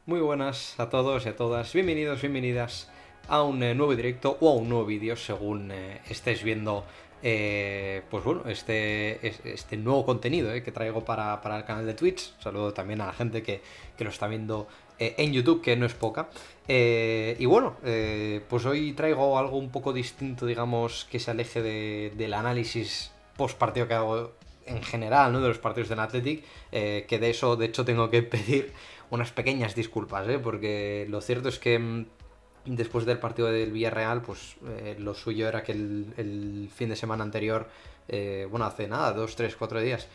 Muy buenas a todos y a todas, bienvenidos, bienvenidas a un nuevo directo o a un nuevo vídeo según estéis viendo pues bueno, este nuevo contenido que traigo para el canal de Twitch. Saludo también a la gente que lo está viendo en YouTube, que no es poca. Y bueno, pues hoy traigo algo un poco distinto, digamos, que se aleje del análisis post partido que hago en general, ¿no? De los partidos del Athletic, que de eso, de hecho, tengo que pedir unas pequeñas disculpas, porque lo cierto es que después del partido del Villarreal, pues lo suyo era que el fin de semana anterior, bueno, hace nada, 2, 3, 4 días,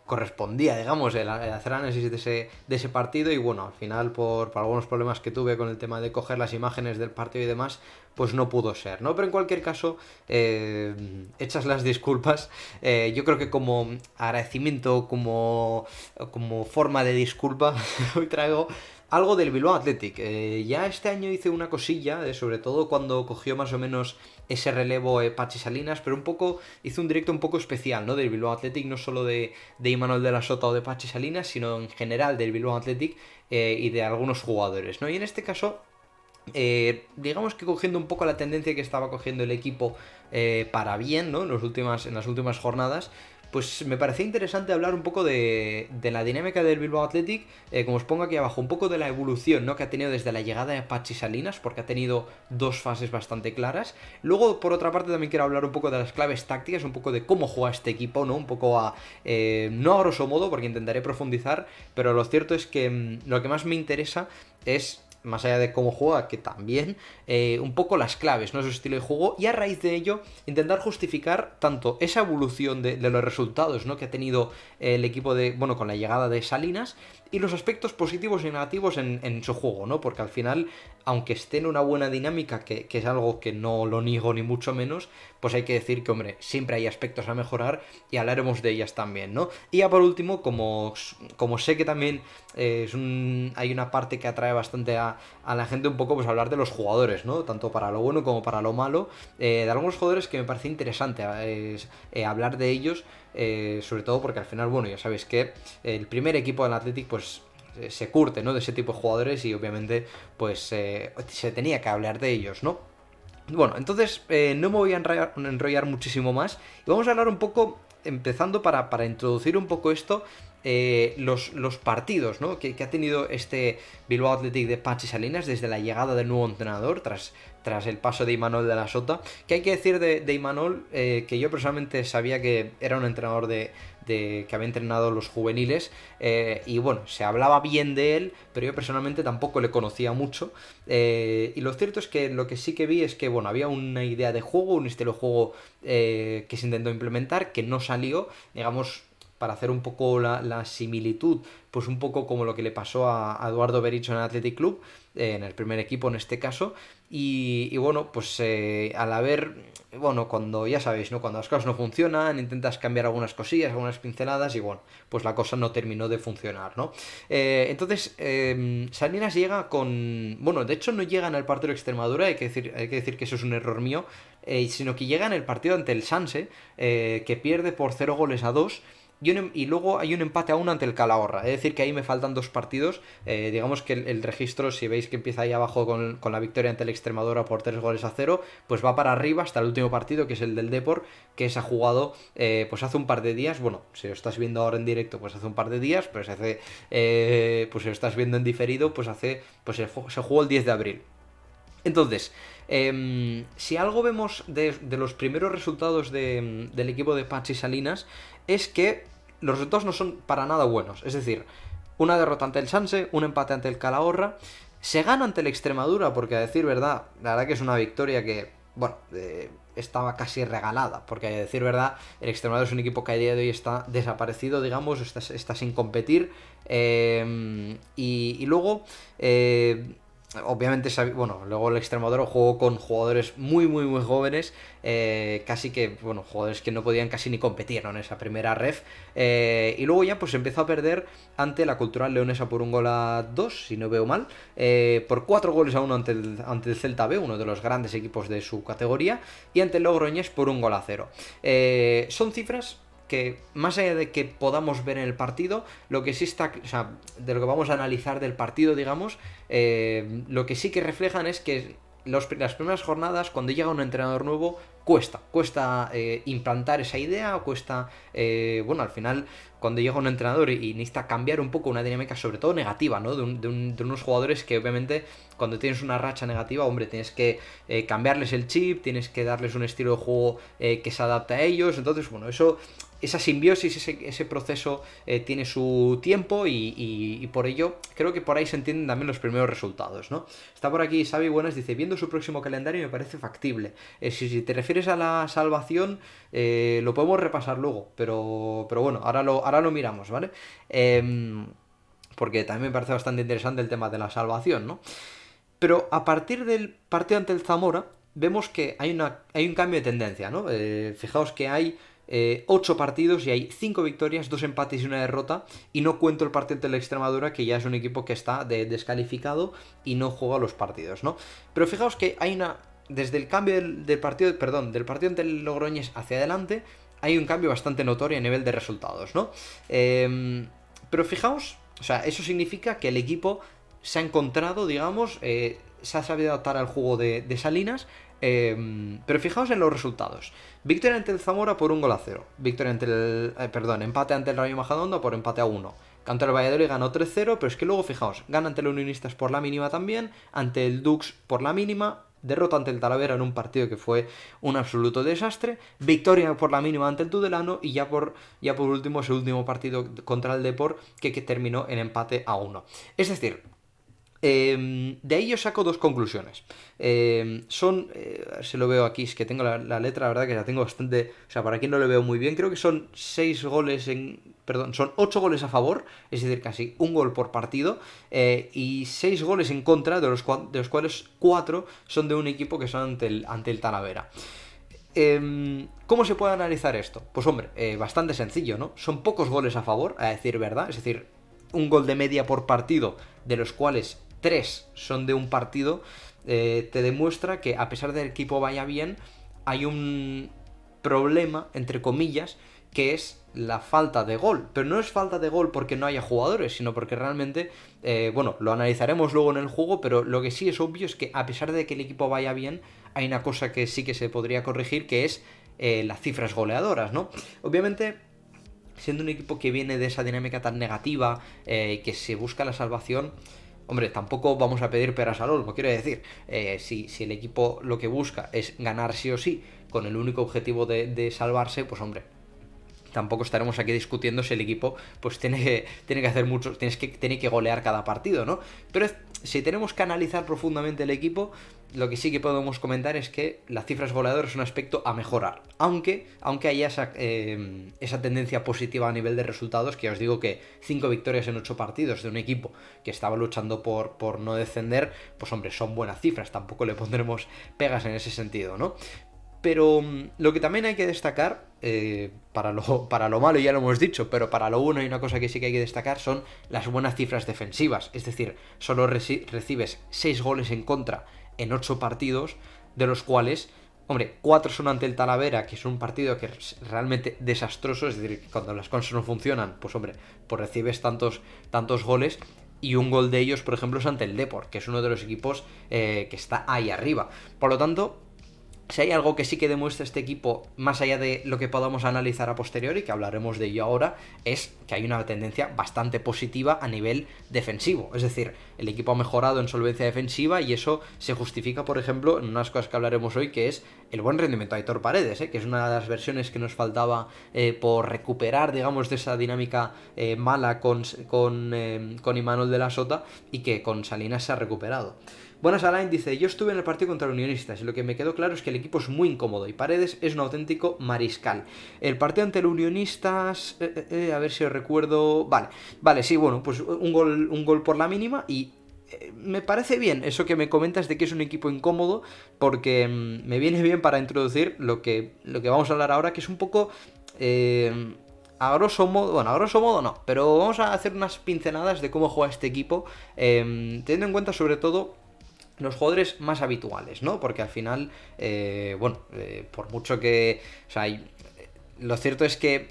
correspondía, digamos, el hacer análisis de ese partido. Y bueno, al final, por algunos problemas que tuve con el tema de coger las imágenes del partido y demás, pues no pudo ser, ¿no? Pero en cualquier caso, hechas las disculpas, yo creo que como agradecimiento, como forma de disculpa, hoy traigo algo del Bilbao Athletic. Ya este año hice una cosilla, sobre todo cuando cogió más o menos ese relevo Pachi Salinas, pero hice un directo un poco especial, ¿no? Del Bilbao Athletic, no solo de Imanol de la Sota o de Pachi Salinas, sino en general del Bilbao Athletic y de algunos jugadores, ¿no? Y en este caso, digamos que cogiendo un poco la tendencia que estaba cogiendo el equipo para bien, ¿no? En las últimas jornadas, pues me parecía interesante hablar un poco de la dinámica del Bilbao Athletic, como os pongo aquí abajo, un poco de la evolución, ¿no? Que ha tenido desde la llegada de Pachi Salinas, porque ha tenido dos fases bastante claras. Luego, por otra parte, también quiero hablar un poco de las claves tácticas, un poco de cómo juega este equipo, ¿no? Un poco no a grosso modo, porque intentaré profundizar, pero lo cierto es que lo que más me interesa es, más allá de cómo juega, que también, un poco las claves, ¿no? Su estilo de juego, y a raíz de ello intentar justificar tanto esa evolución de los resultados, ¿no? Que ha tenido el equipo bueno, con la llegada de Salinas, y los aspectos positivos y negativos en su juego, ¿no? Porque al final, aunque esté en una buena dinámica, que es algo que no lo niego ni mucho menos, pues hay que decir que, hombre, siempre hay aspectos a mejorar y hablaremos de ellas también, ¿no? Y ya por último, como sé que también hay una parte que atrae bastante a la gente, un poco, pues hablar de los jugadores, ¿no? Tanto para lo bueno como para lo malo, de algunos jugadores que me parece interesante hablar de ellos, sobre todo porque al final, bueno, ya sabéis que el primer equipo del Athletic, pues se curte, ¿no? De ese tipo de jugadores, y obviamente pues se tenía que hablar de ellos, ¿no? Bueno, entonces no me voy a enrollar muchísimo más y vamos a hablar un poco, empezando para introducir un poco esto, los partidos, ¿no? que ha tenido este Bilbao Athletic de Pachi Salinas desde la llegada del nuevo entrenador, tras el paso de Imanol de la Sota. Que hay que decir de Imanol, que yo personalmente sabía que era un entrenador que había entrenado los juveniles, y bueno, se hablaba bien de él, pero yo personalmente tampoco le conocía mucho, y lo cierto es que lo que sí que vi es que, bueno, había una idea de juego, un estilo de juego que se intentó implementar, que no salió, digamos, para hacer un poco la similitud, pues un poco como lo que le pasó a Eduardo Berizzo en el Athletic Club, en el primer equipo en este caso. Y bueno, pues al haber, bueno, cuando ya sabéis, ¿no? Cuando las cosas no funcionan, intentas cambiar algunas cosillas, algunas pinceladas, y bueno, pues la cosa no terminó de funcionar, ¿no? Entonces, Salinas llega con, bueno, de hecho no llega en el partido de Extremadura, hay que decir que eso es un error mío, sino que llega en el partido ante el Sanse, que pierde por 0 goles a 2, y luego hay un empate a 1 ante el Calahorra. Es decir, que ahí me faltan dos partidos. Digamos que el registro, si veis que empieza ahí abajo con la victoria ante el Extremadura por 3 goles a 0, pues va para arriba hasta el último partido, que es el del Depor, que se ha jugado pues hace un par de días. Bueno, si lo estás viendo ahora en directo, pues hace un par de días, pero pues si lo estás viendo en diferido, pues se jugó el 10 de abril. Entonces, si algo vemos de los primeros resultados del equipo de Pachi Salinas, es que los resultados no son para nada buenos. Es decir, una derrota ante el Sanse, un empate ante el Calahorra, se gana ante el Extremadura, porque, a decir verdad, la verdad que es una victoria que, bueno, estaba casi regalada, porque, a decir verdad, el Extremadura es un equipo que a día de hoy está desaparecido, digamos, está sin competir, y luego, obviamente, bueno, luego el Extremadura jugó con jugadores muy, muy, muy jóvenes, casi que, bueno, jugadores que no podían casi ni competir, ¿no? En esa primera ref, y luego ya pues empezó a perder ante la Cultural Leonesa por 1 gol a 2, si no veo mal, por 4 goles a 1 ante el Celta B, uno de los grandes equipos de su categoría, y ante el Logroñés por 1 gol a 0. Son cifras que, más allá de que podamos ver en el partido, lo que sí está, o sea, de lo que vamos a analizar del partido, digamos, lo que sí que reflejan es que las primeras jornadas, cuando llega un entrenador nuevo, cuesta implantar esa idea, cuesta, bueno, al final, cuando llega un entrenador y necesita cambiar un poco una dinámica, sobre todo negativa, ¿no? De unos jugadores que obviamente, cuando tienes una racha negativa, hombre, tienes que cambiarles el chip, tienes que darles un estilo de juego que se adapte a ellos, entonces, bueno, esa simbiosis, ese proceso tiene su tiempo y por ello creo que por ahí se entienden también los primeros resultados, ¿no? Está por aquí Xavi Buenas, dice, viendo su próximo calendario me parece factible. Si te refieres a la salvación, lo podemos repasar luego, pero bueno, ahora lo miramos, ¿vale? Porque también me parece bastante interesante el tema de la salvación, ¿no? Pero a partir del partido ante el Zamora, vemos que hay un cambio de tendencia, ¿no? Fijaos que hay 8 partidos y hay 5 victorias, 2 empates y una derrota, y no cuento el partido ante la Extremadura, que ya es un equipo que está descalificado y no juega los partidos, ¿no? Pero fijaos que hay desde el cambio del partido ante el Logroñés hacia adelante, hay un cambio bastante notorio a nivel de resultados, ¿no? Pero fijaos, o sea, eso significa que el equipo se ha encontrado, digamos, se ha sabido adaptar al juego de Salinas, pero fijaos en los resultados. Victoria ante el Zamora por 1-0. Empate ante el Rayo Majadahonda por empate a 1. Ante el Valladolid ganó 3-0, pero es que luego, fijaos, gana ante los Unionistas por la mínima también, ante el Dux por la mínima, derrota ante el Talavera en un partido que fue un absoluto desastre, victoria por la mínima ante el Tudelano y ya por último ese último partido contra el Depor que terminó en empate a 1. Es decir, de ahí yo saco 2 conclusiones. Se lo veo aquí, es que tengo la letra, la verdad que la tengo bastante. O sea, para quien no lo veo muy bien, creo que son 6 goles son 8 goles a favor, es decir, casi un gol por partido, y 6 goles en contra, de los cuales 4 son de un equipo que son ante el Talavera. ¿Cómo se puede analizar esto? Pues hombre, bastante sencillo, ¿no? Son pocos goles a favor, a decir verdad, es decir, un gol de media por partido, de los cuales 3 son de un partido, te demuestra que a pesar de que el equipo vaya bien, hay un problema, entre comillas, que es la falta de gol. Pero no es falta de gol porque no haya jugadores, sino porque realmente, bueno, lo analizaremos luego en el juego, pero lo que sí es obvio es que a pesar de que el equipo vaya bien, hay una cosa que sí que se podría corregir, que es las cifras goleadoras, ¿no? Obviamente, siendo un equipo que viene de esa dinámica tan negativa, que se busca la salvación, hombre, tampoco vamos a pedir peras al olmo, quiero decir, si el equipo lo que busca es ganar sí o sí, con el único objetivo de salvarse, pues hombre, tampoco estaremos aquí discutiendo si el equipo pues tiene que hacer mucho, tiene que golear cada partido, ¿no? Pero si tenemos que analizar profundamente el equipo, lo que sí que podemos comentar es que las cifras goleadoras es un aspecto a mejorar, aunque haya esa tendencia positiva a nivel de resultados, que os digo que 5 victorias en 8 partidos de un equipo que estaba luchando por no descender, pues hombre, son buenas cifras, tampoco le pondremos pegas en ese sentido, ¿no? Pero lo que también hay que destacar, para lo malo ya lo hemos dicho, pero para lo bueno hay una cosa que sí que hay que destacar, son las buenas cifras defensivas. Es decir, solo recibes 6 goles en contra en 8 partidos, de los cuales, hombre, 4 son ante el Talavera, que es un partido que es realmente desastroso, es decir, cuando las cosas no funcionan, pues hombre, pues recibes tantos goles. Y un gol de ellos, por ejemplo, es ante el Depor, que es uno de los equipos que está ahí arriba. Por lo tanto, si hay algo que sí que demuestra este equipo, más allá de lo que podamos analizar a posteriori, que hablaremos de ello ahora, es que hay una tendencia bastante positiva a nivel defensivo. Es decir, el equipo ha mejorado en solvencia defensiva y eso se justifica, por ejemplo, en unas cosas que hablaremos hoy, que es el buen rendimiento de Aitor Paredes, que es una de las versiones que nos faltaba por recuperar, digamos, de esa dinámica mala con Imanol de la Sota, y que con Salinas se ha recuperado. Buenas Alain dice, yo estuve en el partido contra los Unionistas y lo que me quedó claro es que el equipo es muy incómodo y Paredes es un auténtico mariscal. El partido ante los Unionistas, a ver si os recuerdo, vale, sí, bueno, pues un gol por la mínima y me parece bien eso que me comentas de que es un equipo incómodo, porque me viene bien para introducir lo que vamos a hablar ahora, que es un poco... a grosso modo no, pero vamos a hacer unas pinceladas de cómo juega este equipo, teniendo en cuenta sobre todo los jugadores más habituales, ¿no? Porque al final, por mucho que... O sea, lo cierto es que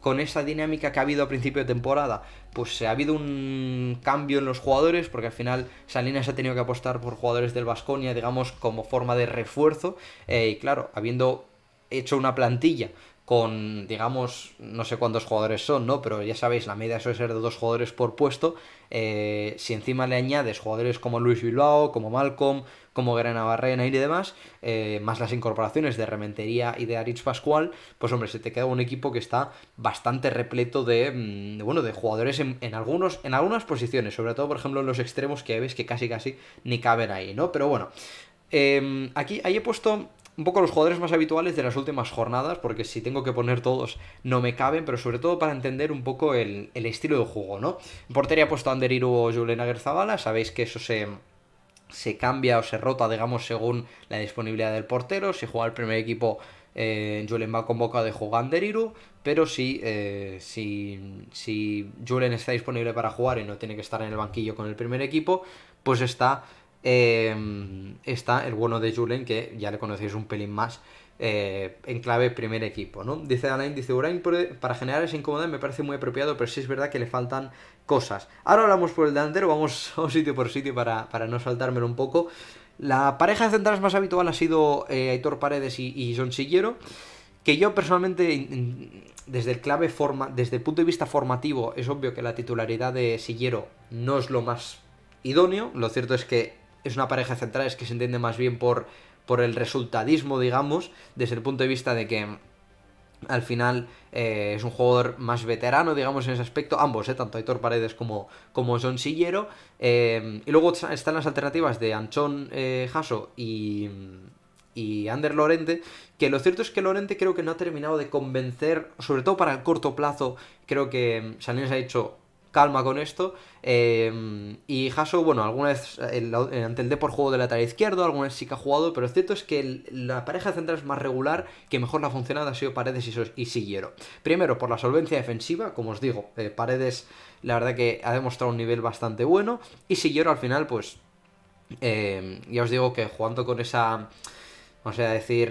con esa dinámica que ha habido a principio de temporada, pues ha habido un cambio en los jugadores, porque al final Salinas ha tenido que apostar por jugadores del Baskonia, digamos, como forma de refuerzo, y claro, habiendo hecho una plantilla con, digamos, no sé cuántos jugadores son, ¿no? Pero ya sabéis, la media suele ser de 2 jugadores por puesto. Si encima le añades jugadores como Luis Bilbao, como Malcolm, como Guerra Navarrena y demás, más las incorporaciones de Rementería y de Aritz Pascual, pues hombre, se te queda un equipo que está bastante repleto bueno, de jugadores en algunas posiciones, sobre todo, por ejemplo, en los extremos, que ves que casi ni caben ahí, ¿no? Pero bueno, ahí he puesto un poco los jugadores más habituales de las últimas jornadas, porque si tengo que poner todos no me caben, pero sobre todo para entender un poco el estilo de juego, ¿no? En portería he puesto a Ander Iru o Julen Agerzabala, sabéis que eso se cambia o se rota, digamos, según la disponibilidad del portero. Si juega el primer equipo, Julen va convocado de jugar Ander Iru, pero si Julen está disponible para jugar y no tiene que estar en el banquillo con el primer equipo, pues está el bueno de Julen, que ya le conocéis un pelín más, en clave primer equipo, ¿no? Dice Alain, dice Urain, para generar esa incomodidad me parece muy apropiado, pero sí es verdad que le faltan cosas. Ahora hablamos por el delantero, vamos a un sitio por sitio para no saltármelo un poco. La pareja de centrales más habitual ha sido Aitor Paredes y Jon Sillero, que yo personalmente, desde el punto de vista formativo, es obvio que la titularidad de Sillero no es lo más idóneo. Lo cierto es que es una pareja de centrales que se entiende más bien por el resultadismo, digamos, desde el punto de vista de que al final es un jugador más veterano, digamos, en ese aspecto, ambos, tanto Aitor Paredes como Jon Sillero, y luego están las alternativas de Anchón Jasso y Ander Lorente, que lo cierto es que Lorente creo que no ha terminado de convencer, sobre todo para el corto plazo. Creo que Salinas ha hecho calma con esto, y Jasso, bueno, alguna vez ante el Depor jugó de lateral izquierdo, alguna vez sí que ha jugado, pero lo cierto es que la pareja central es más regular, que mejor la ha funcionado ha sido Paredes y Sillero. Primero, por la solvencia defensiva, como os digo, Paredes la verdad que ha demostrado un nivel bastante bueno, y Sillero al final, pues, ya os digo que jugando con esa, vamos a decir,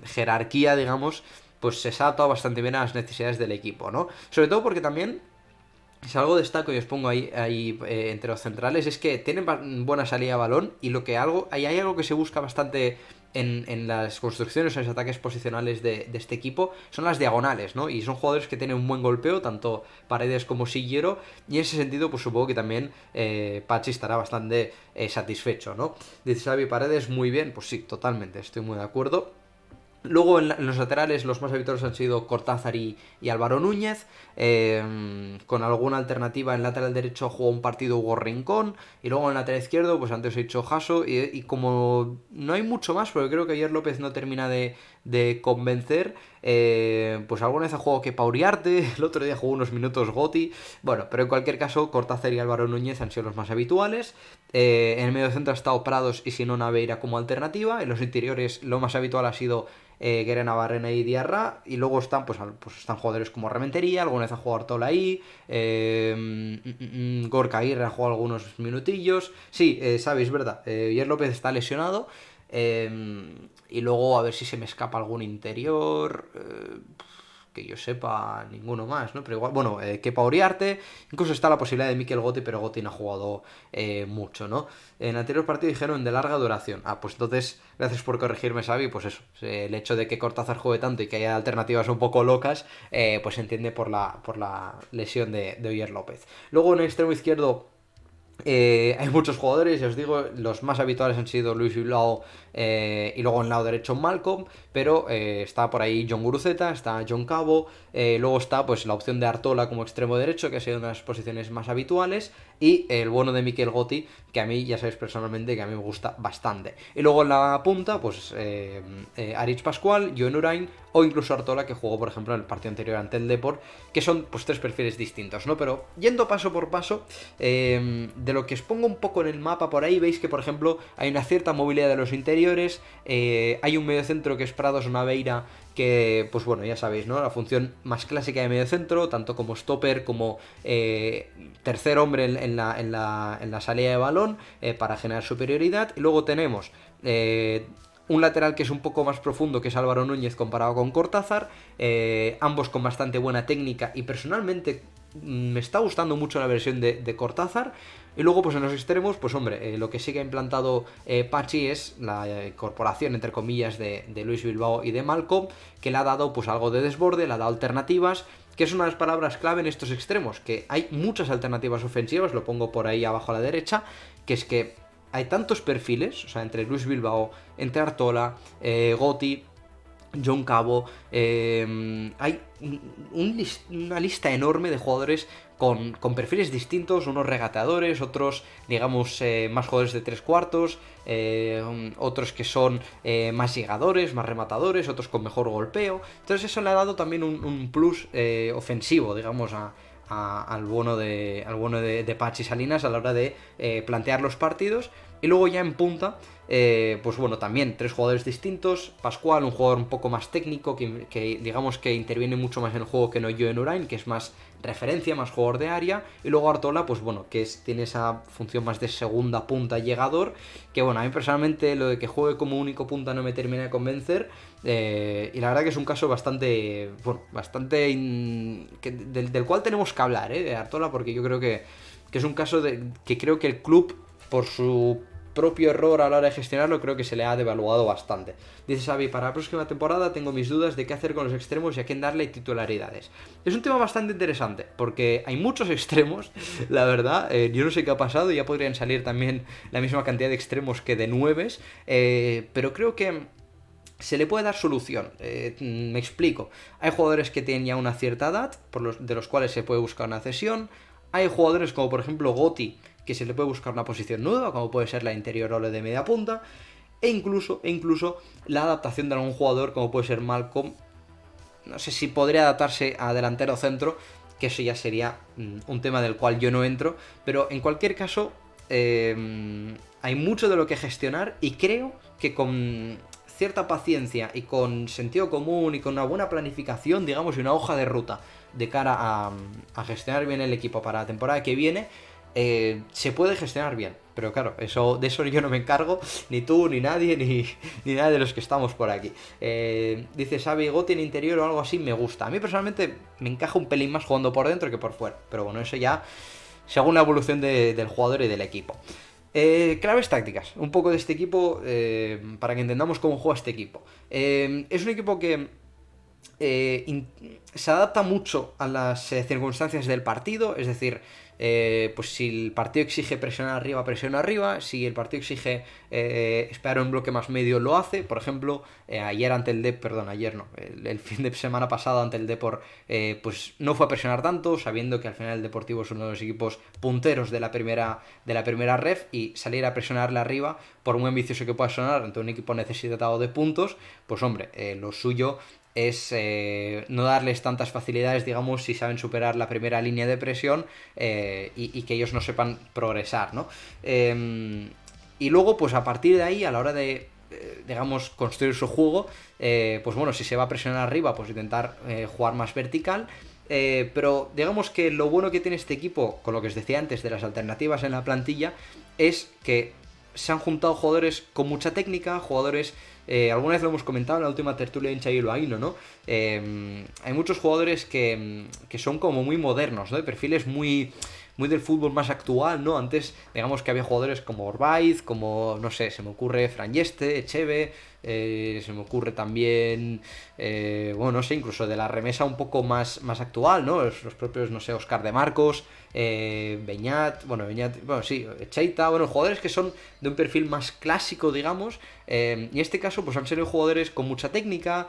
jerarquía, digamos, pues se ha adaptado bastante bien a las necesidades del equipo, ¿no? Sobre todo porque también, si algo destaco y os pongo ahí entre los centrales, es que tienen buena salida de balón, y hay algo que se busca bastante en las construcciones, en los ataques posicionales de este equipo, son las diagonales, ¿no? Y son jugadores que tienen un buen golpeo, tanto Paredes como Sillero, y en ese sentido, pues supongo que también Pachi estará bastante satisfecho, ¿no? Dice Xavi, Paredes muy bien, pues sí, totalmente, estoy muy de acuerdo. Luego en los laterales los más habituales han sido Cortázar y Álvaro Núñez, con alguna alternativa. En lateral derecho jugó un partido Hugo Rincón, y luego en lateral izquierdo, pues antes he dicho Jasso, y como no hay mucho más, porque creo que ayer López no termina de convencer, pues alguna vez ha jugado que Pauriarte, el otro día jugó unos minutos Goti, bueno, pero en cualquier caso Cortázar y Álvaro Núñez han sido los más habituales. En el medio centro ha estado Prados y Simón Aveira como alternativa. En los interiores lo más habitual ha sido Guerra Navarrena y Diarra, y luego están están jugadores como Rementería, alguna vez ha jugado Artola ahí, Gorka Aguirre ha jugado algunos minutillos, sí, sabéis, ¿verdad? Ier López está lesionado, y luego a ver si se me escapa algún interior, que yo sepa, ninguno más, ¿no? Pero igual, bueno, Kepa Uriarte, incluso está la posibilidad de Mikel Goti, pero Goti no ha jugado mucho, ¿no? En el anterior partido dijeron de larga duración. Pues entonces, gracias por corregirme, Xavi, pues eso, el hecho de que Cortázar juegue tanto y que haya alternativas un poco locas, pues se entiende por la lesión de Oyer López. Luego en el extremo izquierdo, hay muchos jugadores, ya os digo, los más habituales han sido Luis Bilbao, y luego en el lado derecho Malcolm, pero está por ahí John Guruceta, está John Cabo, luego está pues la opción de Artola como extremo derecho, que ha sido una de las posiciones más habituales, y el bueno de Mikel Goti, que a mí ya sabéis personalmente que a mí me gusta bastante. Y luego en la punta, pues Aritz Pascual, Joen Urain o incluso Artola, que jugó por ejemplo en el partido anterior ante el Depor, que son pues tres perfiles distintos, ¿no? Pero yendo paso por paso, de lo que os pongo un poco en el mapa por ahí, veis que por ejemplo hay una cierta movilidad de los interiores, hay un mediocentro que es Prados Naveira, que, pues bueno, ya sabéis, ¿no? La función más clásica de mediocentro, tanto como stopper como tercer hombre en la salida de balón, para generar superioridad. Y luego tenemos un lateral que es un poco más profundo, que es Álvaro Núñez comparado con Cortázar, ambos con bastante buena técnica, y personalmente me está gustando mucho la versión de Cortázar. Y luego pues en los extremos, pues hombre, lo que sí que ha implantado Pachi es la incorporación, entre comillas, de Luis Bilbao y de Malcom, que le ha dado pues algo de desborde, le ha dado alternativas, que es una de las palabras clave en estos extremos, que hay muchas alternativas ofensivas, lo pongo por ahí abajo a la derecha, que es que hay tantos perfiles, o sea, entre Luis Bilbao, entre Artola, Goti, John Cabo, hay una lista enorme de jugadores con perfiles distintos, unos regateadores, otros, digamos, más jugadores de tres cuartos, otros que son más llegadores, más rematadores, otros con mejor golpeo. Entonces eso le ha dado también un plus ofensivo, digamos, al bono de Pachi Salinas a la hora de plantear los partidos. Y luego ya en punta, pues bueno, también tres jugadores distintos. Pascual, un jugador un poco más técnico, que digamos que interviene mucho más en el juego que no yo en Urain, que es más referencia, más jugador de área. Y luego Artola, pues bueno, que tiene esa función más de segunda punta llegador, que bueno, a mí personalmente lo de que juegue como único punta no me termina de convencer. Y la verdad que es un caso bastante, bueno, del cual tenemos que hablar, de Artola, porque yo creo que es un caso que creo que el club, por su propio error a la hora de gestionarlo, creo que se le ha devaluado bastante. Dice Xavi, para la próxima temporada tengo mis dudas de qué hacer con los extremos y a quién darle titularidades. Es un tema bastante interesante, porque hay muchos extremos, la verdad, yo no sé qué ha pasado, ya podrían salir también la misma cantidad de extremos que de nueves, pero creo que se le puede dar solución. Me explico. Hay jugadores que tienen ya una cierta edad, de los cuales se puede buscar una cesión. Hay jugadores como por ejemplo Goti, que se le puede buscar una posición nueva, como puede ser la interior o la de media punta, e incluso la adaptación de algún jugador, como puede ser Malcom. No sé si podría adaptarse a delantero centro, que eso ya sería un tema del cual yo no entro, pero en cualquier caso hay mucho de lo que gestionar, y creo que con cierta paciencia y con sentido común y con una buena planificación, digamos, y una hoja de ruta de cara a gestionar bien el equipo para la temporada que viene, se puede gestionar bien. Pero claro, de eso yo no me encargo, ni tú, ni nadie, ni nadie de los que estamos por aquí. Dice Xavi, Goti en interior o algo así me gusta. A mí personalmente me encaja un pelín más jugando por dentro que por fuera, pero bueno, eso ya según la evolución del jugador y del equipo. Claves tácticas, un poco de este equipo, para que entendamos cómo juega este equipo. Es un equipo que se adapta mucho a las circunstancias del partido, es decir, pues si el partido exige presionar arriba, presiona arriba. Si el partido exige esperar un bloque más medio, lo hace. Por ejemplo, ayer ante el el fin de semana pasado ante el Depor, pues no fue a presionar tanto, sabiendo que al final el Deportivo es uno de los equipos punteros de la primera ref, y salir a presionarle arriba, por muy ambicioso que pueda sonar ante un equipo necesitado de puntos, pues hombre, lo suyo es no darles tantas facilidades, digamos, si saben superar la primera línea de presión, y que ellos no sepan progresar, ¿no? Y luego, pues a partir de ahí, a la hora de, digamos, construir su juego, pues bueno, si se va a presionar arriba, pues intentar jugar más vertical. Pero digamos que lo bueno que tiene este equipo, con lo que os decía antes de las alternativas en la plantilla, es que se han juntado jugadores con mucha técnica, jugadores, alguna vez lo hemos comentado en la última tertulia de Hincha y Loaino, ¿no? Hay muchos jugadores que son como muy modernos, ¿no? De perfiles muy del fútbol más actual, ¿no? Antes, digamos que había jugadores como Orbaiz, como, no sé, se me ocurre Fran Yeste, Echeve, se me ocurre también, bueno, no sé, incluso de la remesa un poco más actual, ¿no? Los propios, no sé, Óscar de Marcos, Beñat, sí, Cheita, bueno, jugadores que son de un perfil más clásico, digamos, y en este caso, pues han sido jugadores con mucha técnica,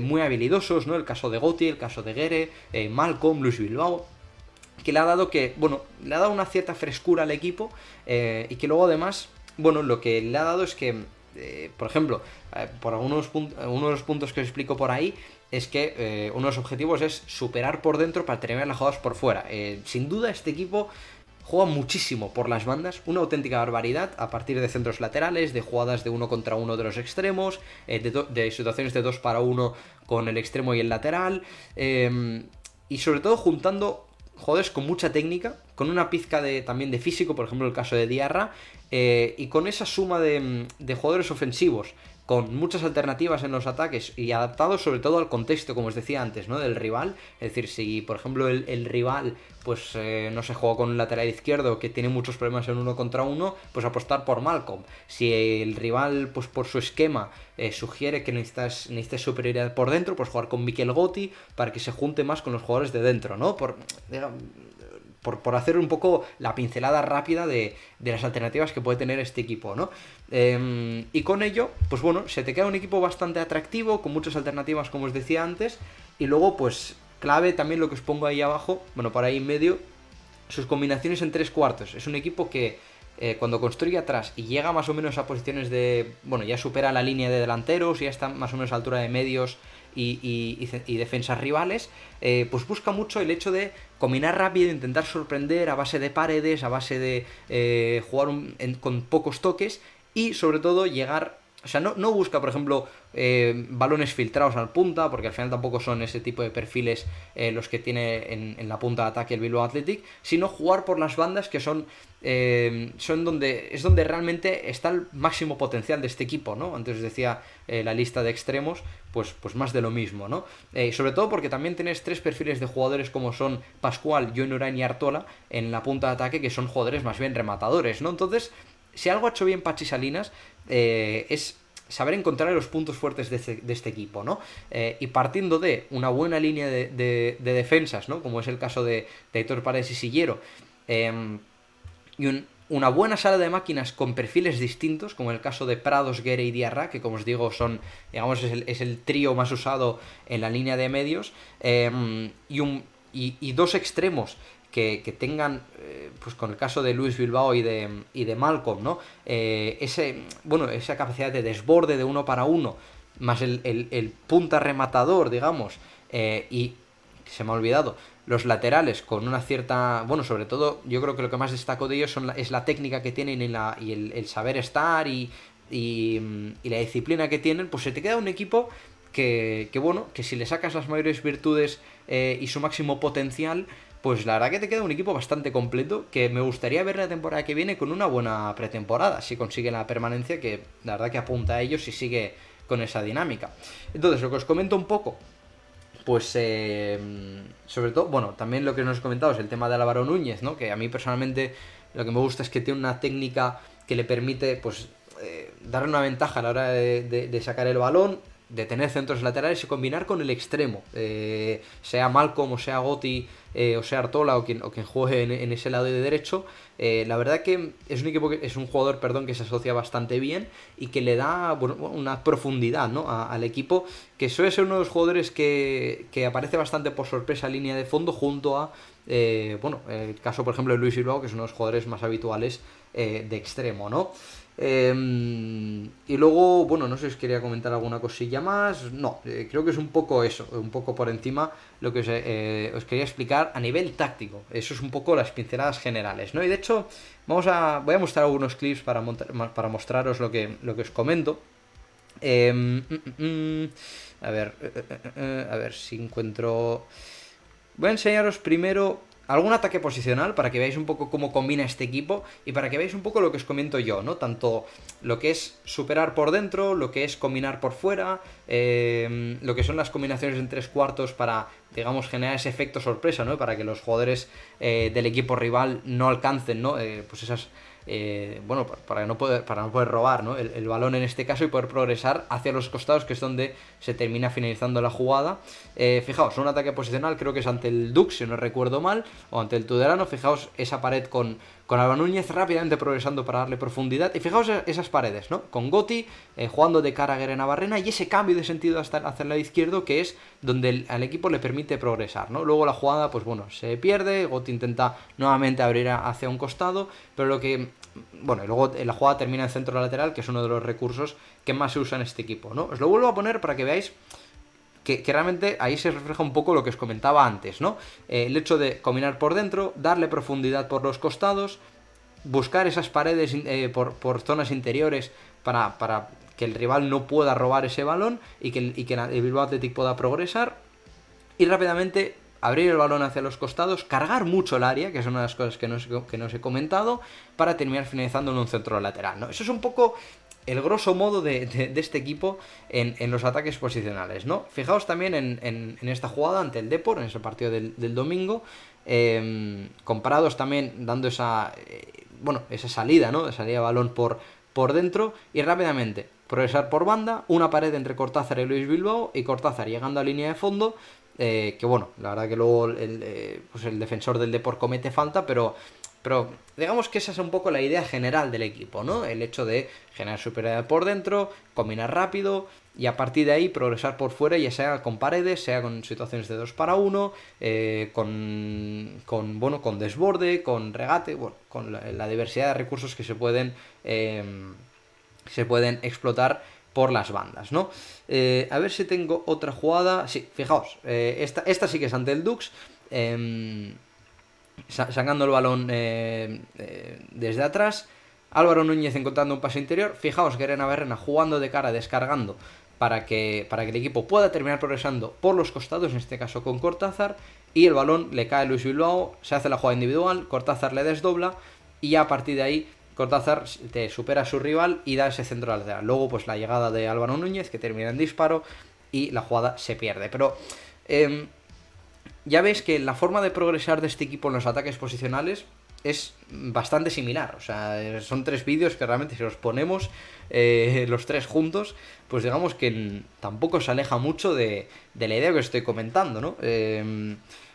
muy habilidosos, ¿no? El caso de Goti, el caso de Guere, Malcom, Luis Bilbao, que le ha dado una cierta frescura al equipo, y que luego además, bueno, lo que le ha dado es que, por ejemplo, por uno de los puntos que os explico por ahí, es que uno de los objetivos es superar por dentro para terminar las jugadas por fuera. Sin duda este equipo juega muchísimo por las bandas, una auténtica barbaridad, a partir de centros laterales, de jugadas de uno contra uno de los extremos, de situaciones de 2 para 1 con el extremo y el lateral, y sobre todo juntando jugadores con mucha técnica, con una pizca también de físico, por ejemplo el caso de Diarra, y con esa suma de jugadores ofensivos con muchas alternativas en los ataques y adaptados sobre todo al contexto, como os decía antes, ¿no? Del rival. Es decir, si por ejemplo el rival pues no se juega con un lateral izquierdo que tiene muchos problemas en 1 contra 1, pues apostar por Malcolm. Si el rival, pues por su esquema, sugiere que necesitas superioridad por dentro, pues jugar con Mikel Gotti para que se junte más con los jugadores de dentro, ¿no? Por hacer un poco la pincelada rápida de las alternativas que puede tener este equipo, ¿no? Y con ello, pues bueno, se te queda un equipo bastante atractivo, con muchas alternativas, como os decía antes, y luego, pues, clave también lo que os pongo ahí abajo, bueno, por ahí en medio, sus combinaciones en 3 cuartos. Es un equipo que cuando construye atrás y llega más o menos a posiciones de... Bueno, ya supera la línea de delanteros, ya está más o menos a altura de medios y defensas rivales, pues busca mucho el hecho de combinar rápido, intentar sorprender a base de paredes, a base de jugar con pocos toques y sobre todo llegar... O sea, no busca, por ejemplo, balones filtrados al punta, porque al final tampoco son ese tipo de perfiles los que tiene en la punta de ataque el Bilbao Athletic, sino jugar por las bandas que son donde realmente está el máximo potencial de este equipo, ¿no? Antes os decía la lista de extremos, pues más de lo mismo, ¿no? Sobre todo porque también tienes 3 perfiles de jugadores como son Pascual, Joan Urain y Artola en la punta de ataque, que son jugadores más bien rematadores, ¿no? Entonces, si algo ha hecho bien Pachi Salinas es saber encontrar los puntos fuertes de este equipo, ¿no? Y partiendo de una buena línea de defensas, ¿no? Como es el caso de Aitor Paredes y Sillero, y una buena sala de máquinas con perfiles distintos, como el caso de Prados, Guerre y Diarra, que como os digo son, digamos, es el trío más usado en la línea de medios, y 2 extremos que tengan, pues con el caso de Luis Bilbao y de Malcolm, ¿no? Esa capacidad de desborde de 1 para 1, más el punta rematador, digamos, y se me ha olvidado, los laterales con una cierta... Bueno, sobre todo, yo creo que lo que más destaco de ellos es la técnica que tienen y el saber estar y la disciplina que tienen, pues se te queda un equipo que si le sacas las mayores virtudes y su máximo potencial, pues la verdad que te queda un equipo bastante completo, que me gustaría ver la temporada que viene con una buena pretemporada, si consigue la permanencia, que la verdad que apunta a ellos y sigue con esa dinámica. Entonces, lo que os comento un poco, pues sobre todo, bueno, también lo que nos he comentado es el tema de Álvaro Núñez, ¿no? Que a mí personalmente lo que me gusta es que tiene una técnica que le permite, pues, darle una ventaja a la hora de sacar el balón, de tener centros laterales y combinar con el extremo, sea Malcolm o sea Gotti o sea Artola o quien juegue en ese lado de derecho. La verdad que es un jugador, que se asocia bastante bien y que le da una profundidad, ¿no? al equipo, que suele ser uno de los jugadores que aparece bastante por sorpresa en línea de fondo junto a el caso por ejemplo de Luis Bilbao, que es uno de los jugadores más habituales de extremo, ¿no? Y luego, bueno, no sé si os quería comentar alguna cosilla más. No, creo que es un poco eso, un poco por encima lo que os quería explicar a nivel táctico. Eso es un poco las pinceladas generales, ¿no? Y de hecho, voy a mostrar algunos clips para mostraros lo que os comento. A ver si encuentro... Voy a enseñaros primero algún ataque posicional para que veáis un poco cómo combina este equipo y para que veáis un poco lo que os comento yo, ¿no? Tanto lo que es superar por dentro, lo que es combinar por fuera, lo que son las combinaciones en 3 cuartos para, digamos, generar ese efecto sorpresa, ¿no? Para que los jugadores del equipo rival no alcancen, ¿no? Pues esas... para no poder robar, ¿no? el balón en este caso y poder progresar hacia los costados, que es donde se termina finalizando la jugada. Fijaos, un ataque posicional, creo que es ante el Dux, si no recuerdo mal, o ante el Tudelano. Fijaos esa pared con Álvaro Núñez rápidamente progresando para darle profundidad, y fijaos esas paredes, ¿no? Con Gotti jugando de cara a Guerre Navarrena, y ese cambio de sentido hacia el lado izquierdo, que es donde al equipo le permite progresar, ¿no? Luego la jugada, pues bueno, se pierde, Gotti intenta nuevamente abrir hacia un costado, pero y luego la jugada termina en centro lateral, que es uno de los recursos que más se usa en este equipo, ¿no? Os lo vuelvo a poner para que veáis que realmente ahí se refleja un poco lo que os comentaba antes, ¿no? El hecho de combinar por dentro, darle profundidad por los costados, buscar esas paredes por zonas interiores para que el rival no pueda robar ese balón y que el Bilbao Athletic pueda progresar, y rápidamente abrir el balón hacia los costados, cargar mucho el área, que es una de las cosas que no os he comentado, para terminar finalizando en un centro lateral, ¿no? Eso es un poco el grosso modo de este equipo en los ataques posicionales, ¿no? Fijaos también en esta jugada ante el Depor, en ese partido del domingo, comparados también dando esa salida, ¿no? Salida de balón por dentro y rápidamente progresar por banda, una pared entre Cortázar y Luis Bilbao, y Cortázar llegando a línea de fondo, que bueno, la verdad que luego el defensor del Depor comete falta, pero digamos que esa es un poco la idea general del equipo, ¿no? El hecho de generar superioridad por dentro, combinar rápido y a partir de ahí progresar por fuera, ya sea con paredes, sea con situaciones de 2 para 1, con desborde, con regate, bueno, con la diversidad de recursos que se pueden explotar por las bandas, ¿no? A ver si tengo otra jugada. Sí, fijaos, esta sí que es ante el Dux. Sacando el balón desde atrás, Álvaro Núñez encontrando un pase interior. Fijaos, Guerena Barrena jugando de cara, descargando para que el equipo pueda terminar progresando por los costados, en este caso con Cortázar, y el balón le cae a Luis Bilbao, se hace la jugada individual, Cortázar le desdobla y ya a partir de ahí Cortázar te supera a su rival y da ese centro al lateral. Luego pues la llegada de Álvaro Núñez que termina en disparo y la jugada se pierde. Pero ya veis que la forma de progresar de este equipo en los ataques posicionales es bastante similar. O sea, son 3 vídeos que realmente si los ponemos los 3 juntos, pues digamos que tampoco se aleja mucho de la idea que estoy comentando, ¿no?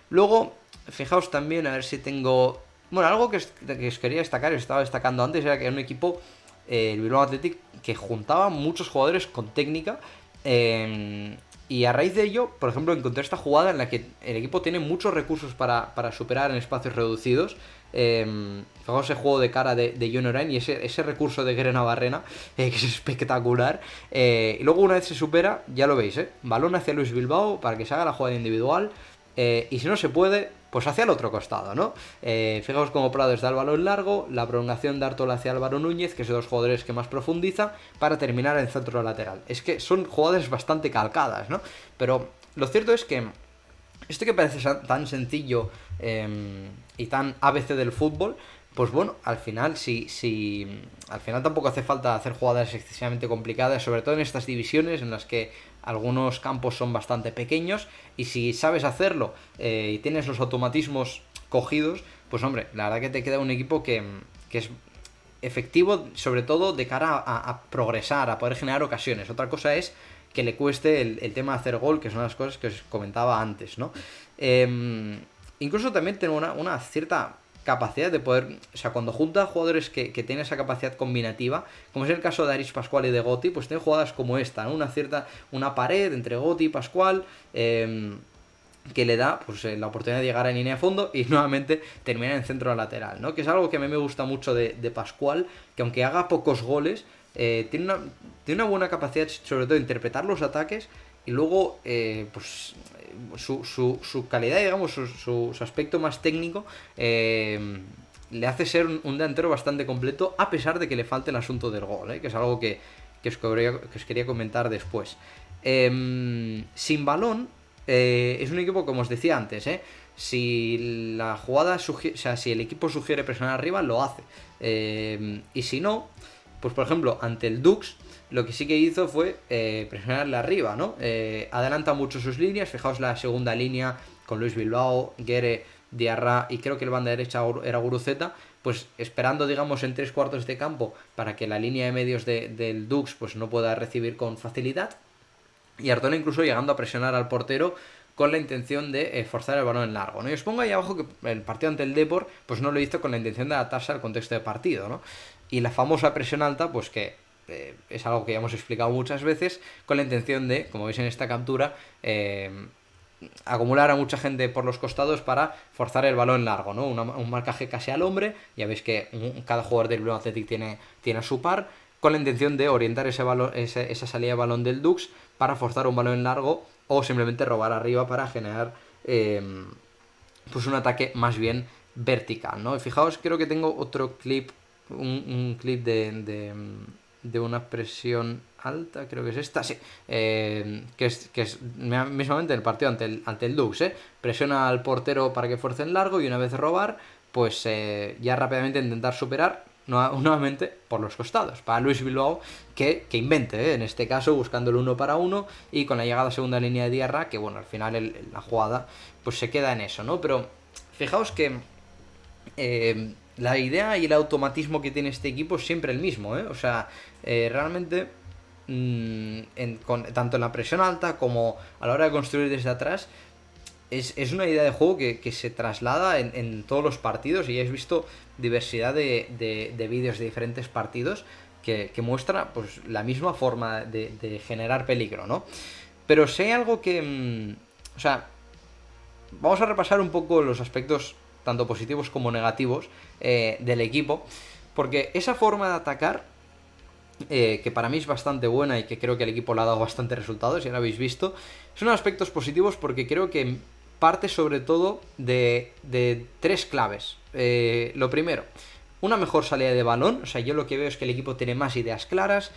Luego, fijaos también, a ver si tengo... Bueno, algo que os quería destacar, estaba destacando antes, era que era un equipo, el Bilbao Athletic, que juntaba muchos jugadores con técnica. Y a raíz de ello, por ejemplo, encontré esta jugada en la que el equipo tiene muchos recursos para superar en espacios reducidos. Fijaos ese juego de cara de Jon Orain y ese recurso de Guerena Barrena, que es espectacular. Y luego una vez se supera, ya lo veis, balón hacia Luis Bilbao para que se haga la jugada individual. Y si no se puede, pues hacia el otro costado, ¿no? Fijaos cómo Prados da el balón largo, la prolongación de Artola hacia Álvaro Núñez, que es de los jugadores que más profundiza, para terminar en centro lateral. Es que son jugadas bastante calcadas, ¿no? Pero lo cierto es que esto que parece tan sencillo y tan ABC del fútbol, pues bueno, al final al final tampoco hace falta hacer jugadas excesivamente complicadas, sobre todo en estas divisiones en las que algunos campos son bastante pequeños, y si sabes hacerlo y tienes los automatismos cogidos, pues hombre, la verdad que te queda un equipo que es efectivo, sobre todo de cara a progresar, a poder generar ocasiones. Otra cosa es que le cueste el tema de hacer gol, que son las cosas que os comentaba antes, ¿no? Incluso también tengo una cierta capacidad de poder, o sea, cuando junta jugadores que tienen esa capacidad combinativa, como es el caso de Aris Pascual y de Gotti, pues tienen jugadas como esta, ¿no? Una pared entre Gotti y Pascual, que le da pues la oportunidad de llegar a línea de fondo y nuevamente terminar en centro lateral, ¿no? Que es algo que a mí me gusta mucho de Pascual, que aunque haga pocos goles, tiene una buena capacidad, sobre todo, de interpretar los ataques y luego pues su calidad, digamos, su aspecto más técnico le hace ser un delantero bastante completo, a pesar de que le falte el asunto del gol, que es algo que os quería comentar después. Sin balón, es un equipo, como os decía antes, si la jugada si el equipo sugiere presionar arriba, lo hace. Y si no, pues por ejemplo, ante el Dux, lo que sí que hizo fue presionarle arriba, ¿no? Adelanta mucho sus líneas. Fijaos la segunda línea con Luis Bilbao, Guere, Diarra y creo que el banda derecha era Guruceta, pues esperando, digamos, en 3/4 de campo para que la línea de medios del Dux pues no pueda recibir con facilidad. Y Artola incluso llegando a presionar al portero con la intención de forzar el balón en largo, ¿no? Y os pongo ahí abajo que el partido ante el Depor pues no lo hizo con la intención de adaptarse al contexto de partido, ¿no? Y la famosa presión alta, pues que es algo que ya hemos explicado muchas veces, con la intención de, como veis en esta captura, acumular a mucha gente por los costados para forzar el balón largo, ¿no? Un marcaje casi al hombre. Ya veis que cada jugador del Bilbao Athletic tiene a su par, con la intención de orientar esa salida de balón del Dux para forzar un balón largo o simplemente robar arriba para generar pues un ataque más bien vertical, ¿no? Y fijaos, creo que tengo otro clip, un clip de una presión alta, creo que es esta, sí, que es mismamente el partido ante el Dux, presiona al portero para que fuerce en largo y una vez robar, pues ya rápidamente intentar superar, nuevamente por los costados, para Luis Bilbao que invente, en este caso buscando el uno para uno y con la llegada a segunda línea de Diarra, que bueno, al final la jugada pues se queda en eso, ¿no? Pero fijaos que la idea y el automatismo que tiene este equipo es siempre el mismo, ¿eh? O sea, realmente tanto en la presión alta como a la hora de construir desde atrás, es una idea de juego que se traslada en todos los partidos y ya has visto diversidad de vídeos de diferentes partidos que muestra pues la misma forma de generar peligro, ¿no? Pero si hay algo que... o sea, vamos a repasar un poco los aspectos tanto positivos como negativos del equipo, porque esa forma de atacar, que para mí es bastante buena y que creo que el equipo le ha dado bastantes resultados, ya lo habéis visto, son aspectos positivos porque creo que parte sobre todo de tres claves. Lo primero, una mejor salida de balón, o sea, yo lo que veo es que el equipo tiene más ideas claras,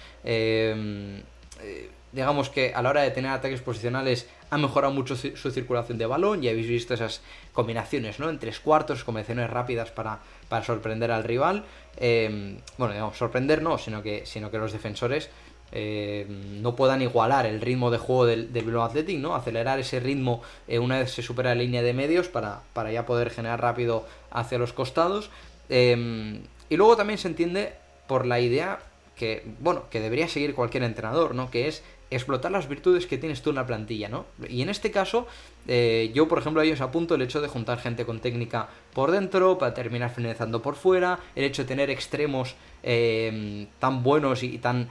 digamos que a la hora de tener ataques posicionales ha mejorado mucho su circulación de balón, ya habéis visto esas combinaciones, ¿no? En tres cuartos, combinaciones rápidas para sorprender al rival, bueno, digamos, sorprender no, sino que los defensores no puedan igualar el ritmo de juego del Bilbao Athletic, ¿no? Acelerar ese ritmo una vez se supera la línea de medios para ya poder generar rápido hacia los costados. Y luego también se entiende por la idea que, bueno, que debería seguir cualquier entrenador, ¿no? Que es explotar las virtudes que tienes tú en la plantilla, ¿no? Y en este caso, yo, por ejemplo, a ellos apunto el hecho de juntar gente con técnica por dentro para terminar finalizando por fuera, el hecho de tener extremos tan buenos y tan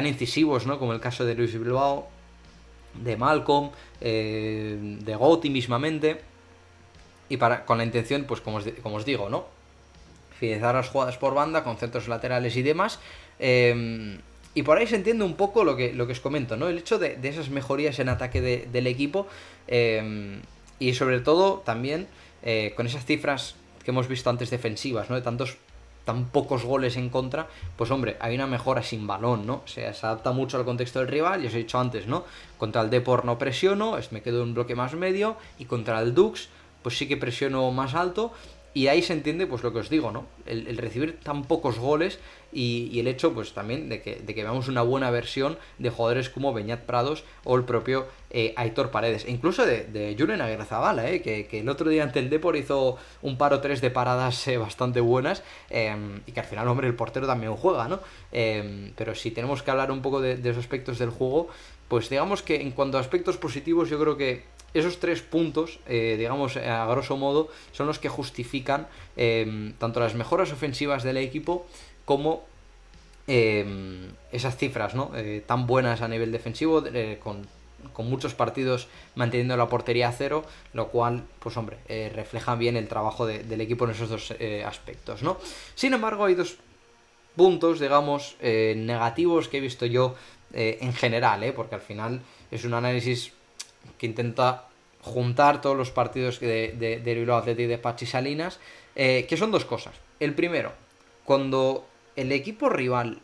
incisivos, ¿no? Como el caso de Luis Bilbao, de Malcolm, de Gotti mismamente, y con la intención, pues como os digo, ¿no? Finalizar las jugadas por banda, con centros laterales y demás. Y por ahí se entiende un poco lo que os comento, ¿no? El hecho de esas mejorías en ataque del equipo, y sobre todo también con esas cifras que hemos visto antes defensivas, ¿no? De tan pocos goles en contra, pues hombre, hay una mejora sin balón, ¿no? O sea, se adapta mucho al contexto del rival, ya os he dicho antes, ¿no? Contra el Depor no presiono, me quedo en un bloque más medio, y contra el Dux, pues sí que presiono más alto, y ahí se entiende pues lo que os digo, ¿no? El recibir tan pocos goles y el hecho pues también de que veamos una buena versión de jugadores como Beñat Prados o el propio Aitor Paredes. E incluso de Julen Agirrezabala, que el otro día ante el Depor hizo un par o tres de paradas bastante buenas, y que al final, hombre, el portero también juega, ¿no? Pero si tenemos que hablar un poco de los aspectos del juego, pues digamos que en cuanto a aspectos positivos, yo creo que esos 3 puntos, digamos, a grosso modo, son los que justifican tanto las mejoras ofensivas del equipo como esas cifras, ¿no? Tan buenas a nivel defensivo, con muchos partidos manteniendo la portería a cero, lo cual, pues hombre, refleja bien el trabajo del equipo en esos dos aspectos, ¿no? Sin embargo, hay 2 puntos, digamos, negativos que he visto yo en general, porque al final es un análisis que intenta juntar todos los partidos de Bilbao Athletic y de Pachi Salinas, que son 2 cosas. El primero, cuando el equipo rival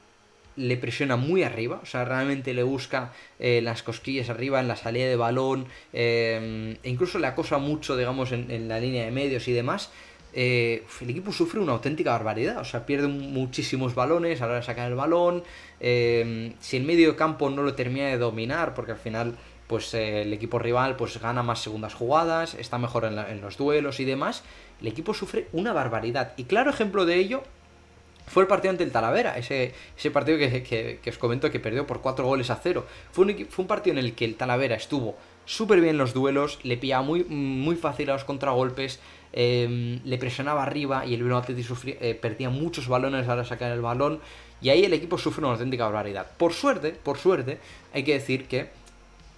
le presiona muy arriba, o sea, realmente le busca las cosquillas arriba en la salida de balón, e incluso le acosa mucho, digamos, en la línea de medios y demás, el equipo sufre una auténtica barbaridad, o sea, pierde muchísimos balones a la hora de sacar el balón, si el medio campo no lo termina de dominar, porque al final pues el equipo rival pues gana más segundas jugadas, está mejor en los duelos y demás, el equipo sufre una barbaridad. Y claro ejemplo de ello fue el partido ante el Talavera, ese partido que os comento que perdió por 4-0. Fue un partido en el que el Talavera estuvo súper bien en los duelos, le pillaba muy fácil a los contragolpes, le presionaba arriba y el Bilbao Athletic perdía muchos balones a la hora de sacar el balón, y ahí el equipo sufre una auténtica barbaridad. Por suerte, hay que decir que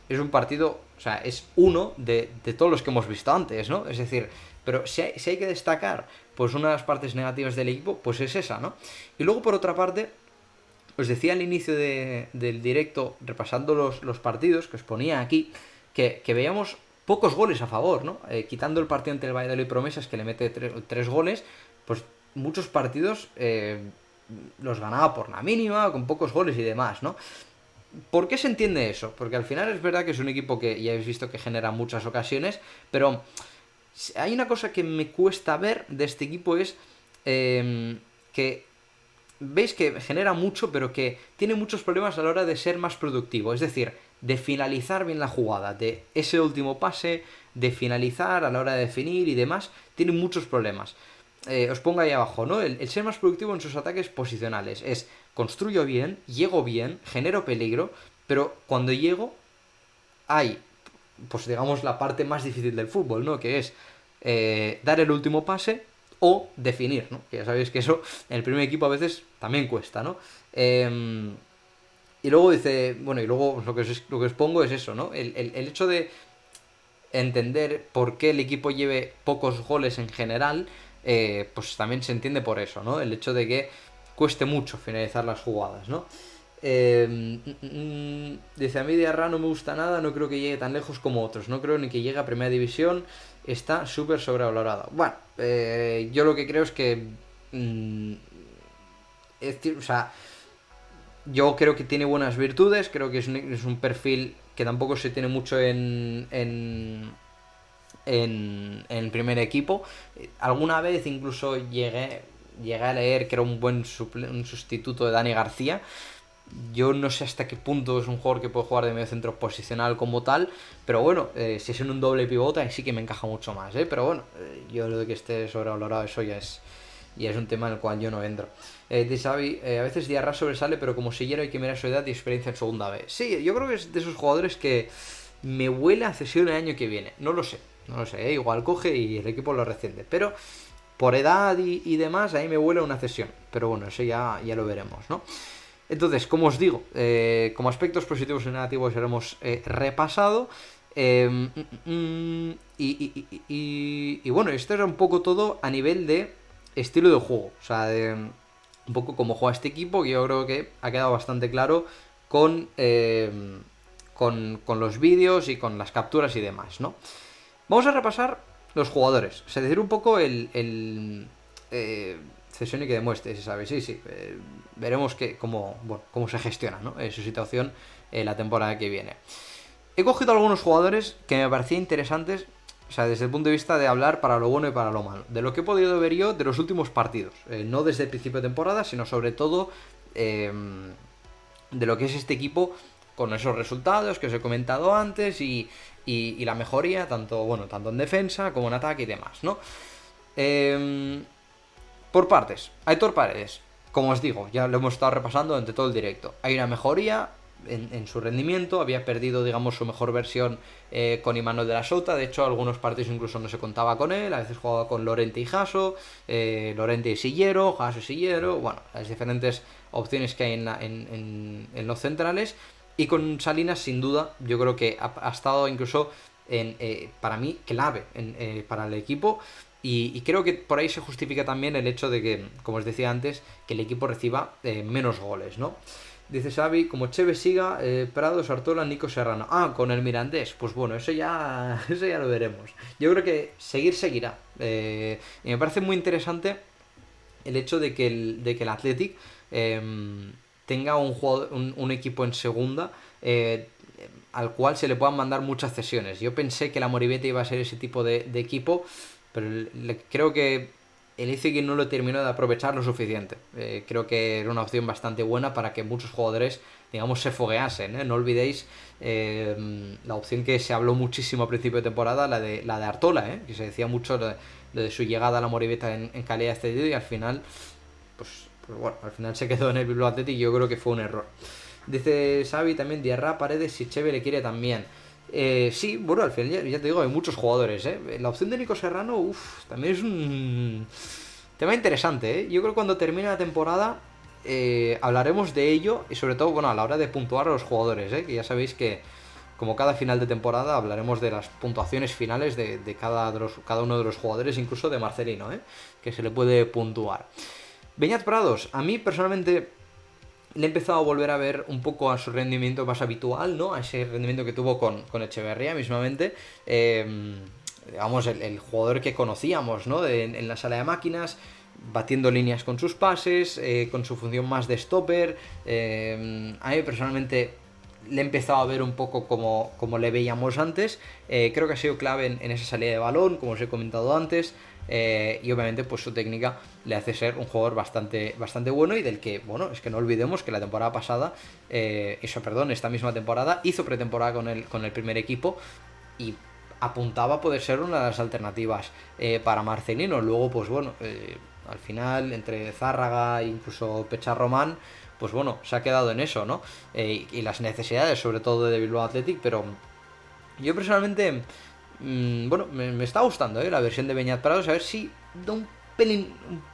es un partido, o sea, es uno de todos los que hemos visto antes, ¿no? Es decir, pero si hay que destacar, pues una de las partes negativas del equipo, pues es esa, ¿no? Y luego, por otra parte, os decía al inicio del directo, repasando los partidos, que os ponía aquí, que veíamos pocos goles a favor, ¿no? Quitando el partido ante el Valladolid Promesas, que le mete 3 goles, pues muchos partidos los ganaba por la mínima, con pocos goles y demás, ¿no? ¿Por qué se entiende eso? Porque al final es verdad que es un equipo que ya habéis visto que genera muchas ocasiones, pero hay una cosa que me cuesta ver de este equipo, es que veis que genera mucho, pero que tiene muchos problemas a la hora de ser más productivo. Es decir, de finalizar bien la jugada, de ese último pase, de finalizar a la hora de definir y demás, tiene muchos problemas. Os pongo ahí abajo, ¿no? El ser más productivo en sus ataques posicionales es construyo bien, llego bien, genero peligro, pero cuando llego hay, pues digamos, la parte más difícil del fútbol, ¿no? Que es dar el último pase o definir, ¿no? Que ya sabéis que eso en el primer equipo a veces también cuesta, ¿no? Y luego dice, bueno, y luego lo que os pongo es eso, ¿no? El hecho de entender por qué el equipo lleve pocos goles en general, pues también se entiende por eso, ¿no? El hecho de que cueste mucho finalizar las jugadas, ¿no? Dice, a mí Diarra no me gusta nada, no creo que llegue tan lejos como otros, no creo ni que llegue a primera división, está súper sobrevalorado. Bueno, yo lo que creo es que... o sea, yo creo que tiene buenas virtudes, creo que es un perfil que tampoco se tiene mucho en primer equipo. Alguna vez incluso llegué a leer que era un buen un sustituto de Dani García. Yo no sé hasta qué punto es un jugador que puede jugar de medio centro posicional como tal, pero bueno, si es en un doble pivote ahí sí que me encaja mucho más, ¿eh? Pero bueno, yo lo de que esté sobrevalorado eso ya es un tema en el cual yo no entro. De Xavi, a veces Diarra sobresale, pero como sillero hay que mirar su edad y experiencia en segunda B. Sí, yo creo que es de esos jugadores que me huele a cesión el año que viene. No lo sé, igual coge y el equipo lo rescinde, pero por edad y demás, ahí me huele a una cesión. Pero bueno, eso ya lo veremos, ¿no? Entonces, como os digo, como aspectos positivos y negativos ya lo hemos repasado. Y bueno, esto era un poco todo a nivel de estilo de juego. O sea, un poco cómo juega este equipo, que yo creo que ha quedado bastante claro con, con los vídeos y con las capturas y demás, ¿no? Vamos a repasar los jugadores. O sea, decir un poco cesión y que demuestre, se sabe, sí. Veremos cómo se gestiona, ¿no? Su situación la temporada que viene. He cogido algunos jugadores que me parecían interesantes, o sea, desde el punto de vista de hablar para lo bueno y para lo malo. De lo que he podido ver yo de los últimos partidos. No desde el principio de temporada, sino sobre todo de lo que es este equipo con esos resultados que os he comentado antes y la mejoría, tanto en defensa como en ataque y demás, ¿no? Por partes, Aitor Paredes, como os digo, ya lo hemos estado repasando durante todo el directo. Hay una mejoría en su rendimiento, había perdido, digamos, su mejor versión con Imanol de la Sota. De hecho, algunos partidos incluso no se contaba con él, a veces jugaba con Lorente y Jaso, Lorente y Sillero, Jaso y Sillero, bueno, las diferentes opciones que hay en los centrales. Y con Salinas, sin duda, yo creo que ha estado incluso para mí clave para el equipo. Y creo que por ahí se justifica también el hecho de que, como os decía antes, que el equipo reciba menos goles, ¿no? Dice Xavi, como Cheve siga, Prados, Artola, Nico Serrano. Ah, con el Mirandés. Pues bueno, eso ya lo veremos. Yo creo que seguirá. Y me parece muy interesante el hecho de que el Athletic tenga un equipo en segunda al cual se le puedan mandar muchas cesiones. Yo pensé que la Moribeta iba a ser ese tipo de equipo, pero creo que el Izegui no lo terminó de aprovechar lo suficiente. Creo que era una opción bastante buena para que muchos jugadores, digamos, se fogueasen, ¿eh? No olvidéis la opción que se habló muchísimo a principio de temporada, la de Artola, que se decía mucho de su llegada a la Moribeta en calidad de cedido, y al final, pues bueno, al final se quedó en el Bilbao Athletic y yo creo que fue un error. Dice Xavi también, Diarra, Paredes, si Cheve le quiere también. Sí, bueno, al final ya te digo, hay muchos jugadores, ¿eh? La opción de Nico Serrano, también es un tema interesante, ¿eh? Yo creo que cuando termine la temporada hablaremos de ello y sobre todo, bueno, a la hora de puntuar a los jugadores, ¿eh? Que ya sabéis que como cada final de temporada hablaremos de las puntuaciones finales de cada uno de los jugadores, incluso de Marcelino, ¿eh? Que se le puede puntuar. Beñat Prados, a mí personalmente le he empezado a volver a ver un poco a su rendimiento más habitual, ¿no? A ese rendimiento que tuvo con Echeverría mismamente. Digamos, el jugador que conocíamos, ¿no? En la sala de máquinas, batiendo líneas con sus pases, con su función más de stopper. A mí personalmente le he empezado a ver un poco como le veíamos antes. Creo que ha sido clave en esa salida de balón, como os he comentado antes. Y obviamente pues su técnica le hace ser un jugador bastante bueno y del que, bueno, es que no olvidemos que la temporada pasada, esta misma temporada hizo pretemporada con el primer equipo y apuntaba a poder ser una de las alternativas para Marcelino. Luego, pues bueno, al final, entre Zárraga e incluso Pecha Román, pues bueno, se ha quedado en eso, ¿no? Y las necesidades, sobre todo de Bilbao Athletic, pero yo personalmente, bueno, me está gustando la versión de Beñat Prados, a ver si da un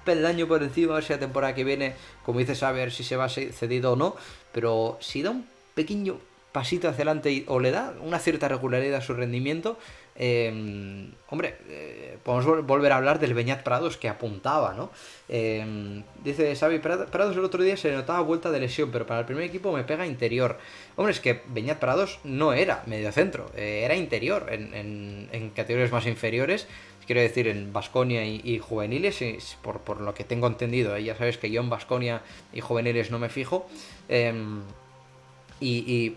peldaño por encima, a ver si la temporada que viene, como dices, a ver si se va cedido o no, pero si da un pequeño pasito hacia adelante o le da una cierta regularidad a su rendimiento, hombre, podemos volver a hablar del Beñat Prados que apuntaba, ¿no? Dice Xavi Prados el otro día se le notaba vuelta de lesión, pero para el primer equipo me pega interior. Hombre, es que Beñat Prados no era mediocentro, era interior en categorías más inferiores. Quiero decir, en Baskonia y juveniles, por lo que tengo entendido, ya sabes que yo en Baskonia y juveniles no me fijo.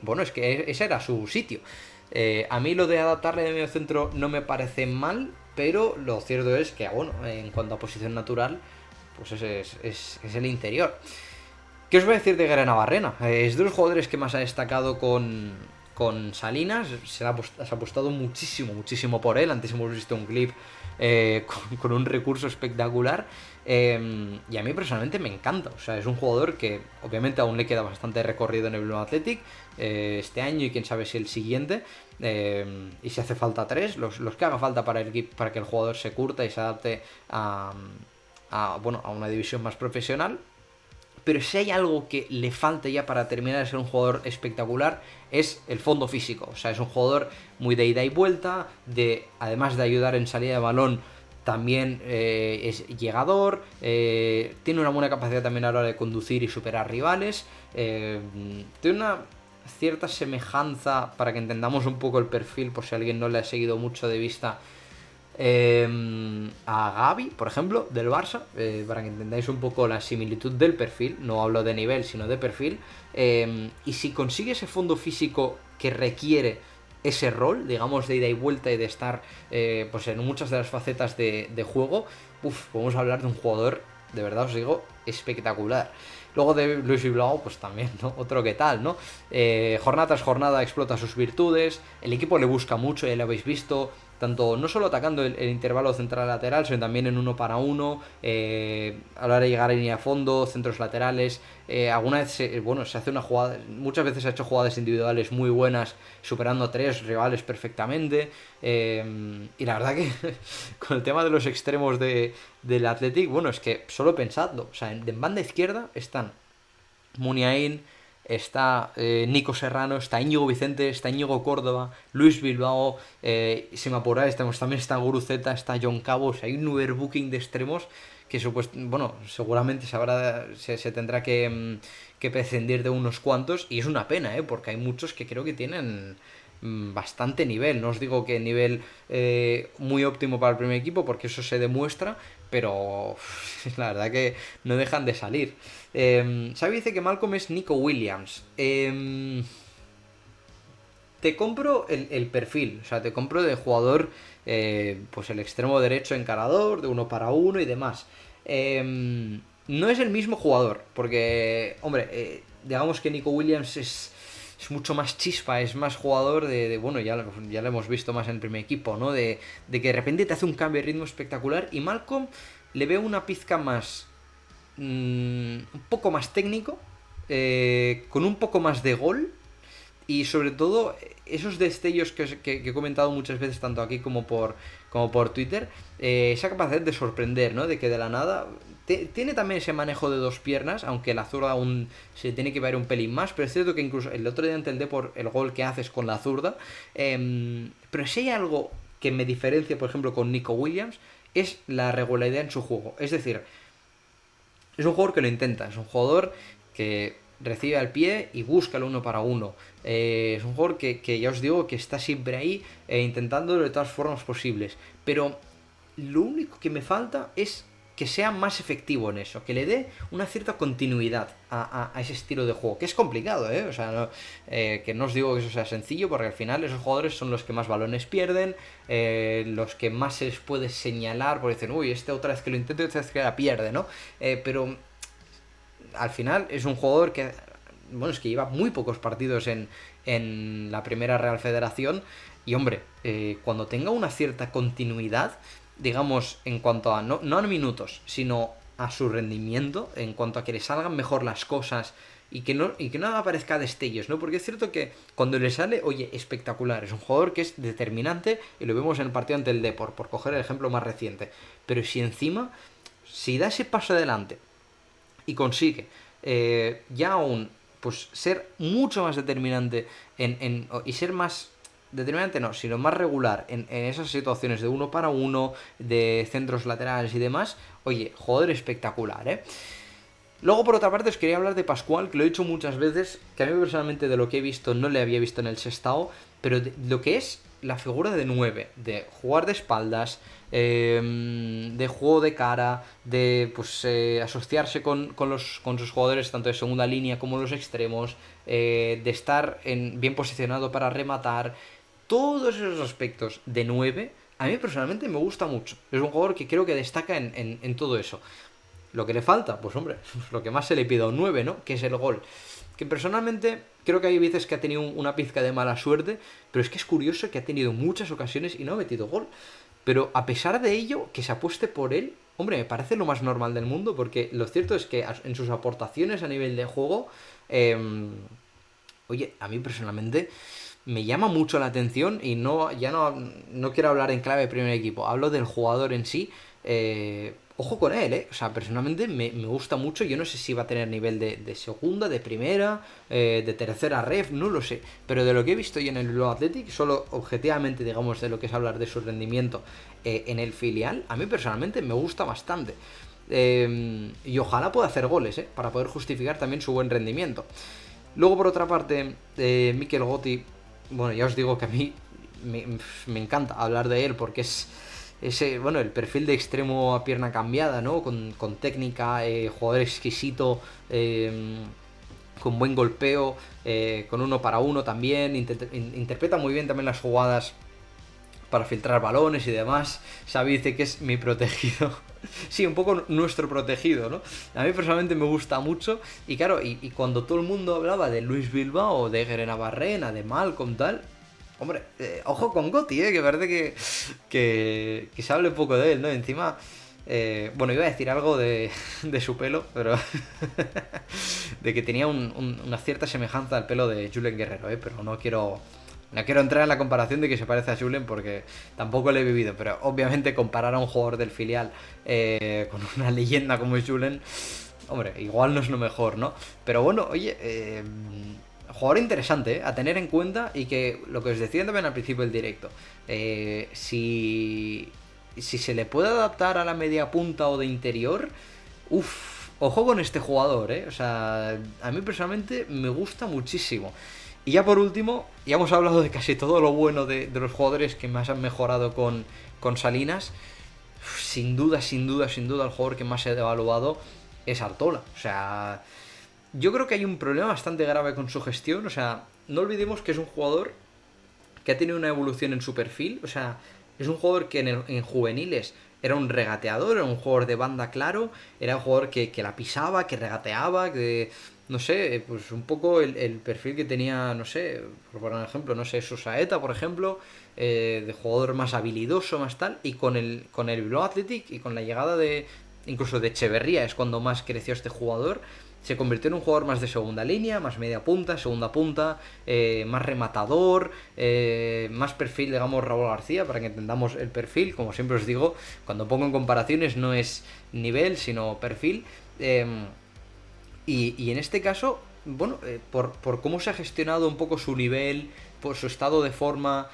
Bueno, es que ese era su sitio. A mí lo de adaptarle de medio centro no me parece mal, pero lo cierto es que, bueno, en cuanto a posición natural, pues ese es el interior. ¿Qué os voy a decir de Guerra Navarrena? Es de los jugadores que más ha destacado con Salinas. Se ha apostado muchísimo por él. Antes hemos visto un clip con un recurso espectacular. Y a mí personalmente me encanta. O sea, es un jugador que obviamente aún le queda bastante recorrido en el Bilbao Athletic este año y quién sabe si el siguiente. Y si hace falta 3, los que haga falta para que el jugador se curta y se adapte a una división más profesional. Pero si hay algo que le falta ya para terminar de ser un jugador espectacular, es el fondo físico. O sea, es un jugador muy de ida y vuelta, además de ayudar en salida de balón, también es llegador, tiene una buena capacidad también a la hora de conducir y superar rivales, tiene una cierta semejanza, para que entendamos un poco el perfil, por si alguien no le ha seguido mucho de vista, a Gavi, por ejemplo, del Barça, para que entendáis un poco la similitud del perfil. No hablo de nivel, sino de perfil. Y si consigue ese fondo físico que requiere ese rol, digamos, de ida y vuelta y de estar pues en muchas de las facetas de juego, podemos hablar de un jugador, de verdad os digo, espectacular. Luego de Luis Bilbao, pues también, ¿no? Otro que tal, ¿no? Jornada tras jornada explota sus virtudes, el equipo le busca mucho, ya lo habéis visto, tanto no solo atacando el intervalo central-lateral, sino también en 1 para 1, a la hora de llegar a línea de fondo, centros laterales. Alguna vez se hace una jugada, muchas veces ha hecho jugadas individuales muy buenas, superando a 3 rivales perfectamente. Y la verdad que con el tema de los extremos del Athletic, bueno, es que solo pensadlo, o sea, en banda izquierda están Muniain, está Nico Serrano, está Íñigo Vicente, está Íñigo Córdoba, Luis Bilbao, si me apuráis, también está Guruceta, está John Cabo. O sea, hay un overbooking de extremos que seguramente se tendrá que prescindir de unos cuantos, y es una pena, porque hay muchos que creo que tienen bastante nivel. No os digo que nivel muy óptimo para el primer equipo, porque eso se demuestra, pero la verdad que no dejan de salir. Xavi dice que Malcolm es Nico Williams. Te compro el perfil, o sea, te compro de jugador, pues el extremo derecho encarador, de 1 para 1 y demás. No es el mismo jugador, porque, hombre, digamos que Nico Williams es mucho más chispa, es más jugador bueno, ya lo hemos visto más en el primer equipo, ¿no? De que de repente te hace un cambio de ritmo espectacular, y Malcolm le veo una pizca más, un poco más técnico, con un poco más de gol, y sobre todo esos destellos que he comentado muchas veces, tanto aquí como por Twitter, esa capacidad de sorprender, ¿no? De que de la nada tiene también ese manejo de 2 piernas, aunque la zurda aún se tiene que ver un pelín más, pero es cierto que incluso el otro día entendé por el gol que haces con la zurda, pero si hay algo que me diferencia, por ejemplo, con Nico Williams, es la regularidad en su juego. Es decir, es un jugador que lo intenta, es un jugador que recibe al pie y busca el 1 para 1. Es un jugador que ya os digo que está siempre ahí, intentándolo de todas formas posibles. Pero lo único que me falta es que sea más efectivo en eso, que le dé una cierta continuidad a ese estilo de juego, que es complicado, ¿eh? O sea, que no os digo que eso sea sencillo, porque al final esos jugadores son los que más balones pierden, los que más se les puede señalar, porque dicen, uy, otra vez que lo intento, otra vez que la pierde, ¿no? Pero al final es un jugador que, bueno, es que lleva muy pocos partidos en la primera Real Federación, y hombre, cuando tenga una cierta continuidad, digamos, en cuanto a, no a minutos, sino a su rendimiento, en cuanto a que le salgan mejor las cosas y que no aparezca destellos, ¿no? Porque es cierto que cuando le sale, oye, espectacular, es un jugador que es determinante y lo vemos en el partido ante el Depor, por coger el ejemplo más reciente. Pero si encima, si da ese paso adelante y consigue ya aún pues ser mucho más determinante y ser más determinante no, sino más regular en esas situaciones de uno para uno, de centros laterales y demás, oye, jugador espectacular, ¿eh? Luego, por otra parte, os quería hablar de Pascual, que lo he dicho muchas veces, que a mí personalmente de lo que he visto no le había visto en el Sestao, pero de lo que es la figura de 9, de jugar de espaldas, de juego de cara, de pues asociarse con sus jugadores tanto de segunda línea como los extremos, de estar bien posicionado para rematar, todos esos aspectos de 9, a mí personalmente me gusta mucho. Es un jugador que creo que destaca en todo eso. Lo que le falta, pues hombre, lo que más se le pide a un 9, ¿no? Que es el gol. Que personalmente creo que hay veces que ha tenido una pizca de mala suerte, pero es que es curioso que ha tenido muchas ocasiones y no ha metido gol. Pero a pesar de ello, que se apueste por él, hombre, me parece lo más normal del mundo, porque lo cierto es que en sus aportaciones a nivel de juego, oye, a mí personalmente me llama mucho la atención y no quiero hablar en clave de primer equipo, hablo del jugador en sí. Ojo con él, ¿eh? O sea, personalmente me gusta mucho. Yo no sé si va a tener nivel de segunda, de primera, de tercera ref, no lo sé. Pero de lo que he visto yo en el Bilbao Athletic, solo objetivamente, digamos, de lo que es hablar de su rendimiento en el filial, a mí personalmente me gusta bastante. Y ojalá pueda hacer goles, para poder justificar también su buen rendimiento. Luego, por otra parte, Mikel Gotti, bueno, ya os digo que a mí me encanta hablar de él porque es bueno, el perfil de extremo a pierna cambiada, ¿no? Con técnica, jugador exquisito, con buen golpeo, con uno para uno también, interpreta muy bien también las jugadas para filtrar balones y demás. Xavi dice que es mi protegido. Sí, un poco nuestro protegido, ¿no? A mí personalmente me gusta mucho. Y claro, y cuando todo el mundo hablaba de Luis Bilbao, de Gerena Barrena, de Malcolm, tal, hombre, ojo con Gotti, que parece que se hable poco de él, ¿no? Encima, bueno, iba a decir algo de su pelo, pero de que tenía una cierta semejanza al pelo de Julen Guerrero, pero no quiero entrar en la comparación de que se parece a Julen porque tampoco lo he vivido, pero obviamente comparar a un jugador del filial con una leyenda como es Julen, hombre, igual no es lo mejor, ¿no? Pero bueno, oye, jugador interesante, a tener en cuenta, y que lo que os decía también al principio del directo, si se le puede adaptar a la media punta o de interior, ojo con este jugador, o sea, a mí personalmente me gusta muchísimo. Y ya por último, ya hemos hablado de casi todo lo bueno de los jugadores que más han mejorado con Salinas. Sin duda, el jugador que más he evaluado es Artola. O sea, yo creo que hay un problema bastante grave con su gestión. O sea, no olvidemos que es un jugador que ha tenido una evolución en su perfil. O sea, es un jugador que en juveniles era un regateador, era un jugador de banda claro, era un jugador que la pisaba, que regateaba, que, no sé, pues un poco el perfil que tenía, no sé, por poner un ejemplo, no sé, Susaeta, por ejemplo, de jugador más habilidoso, más tal, y con el Bilbao Athletic y con la llegada incluso de Echeverría, es cuando más creció este jugador. Se convirtió en un jugador más de segunda línea, más media punta, segunda punta, más rematador, más perfil, digamos, Raúl García, para que entendamos el perfil. Como siempre os digo, cuando pongo en comparaciones no es nivel, sino perfil. Y en este caso, bueno, por cómo se ha gestionado un poco su nivel, por su estado de forma,